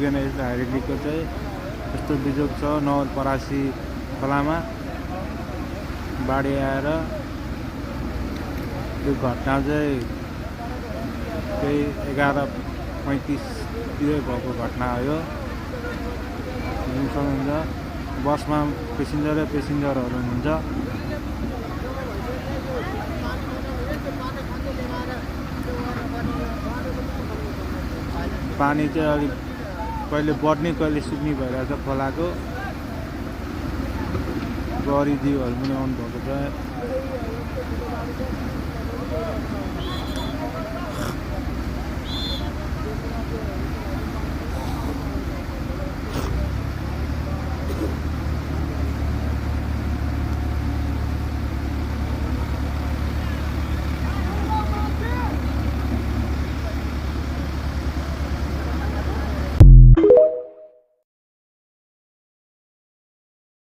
सक्दैन यस्तो हाइड्रोलिकको चाहिँ यस्तो बिजोग छ नवलपरासी खोलामा बाढी आएर त्यो घटना चाहिँ त्यही 11:35तिर भएको घटना हो यो सक्नुहुन्छ बसमा पेसेन्जरहरू हुनुहुन्छ पानी चाहिँ अलिक कहिले बढ्ने कहिले सुक्ने भइरहेछ खोलाको गरीदीहरू पनि आउनुभएको छ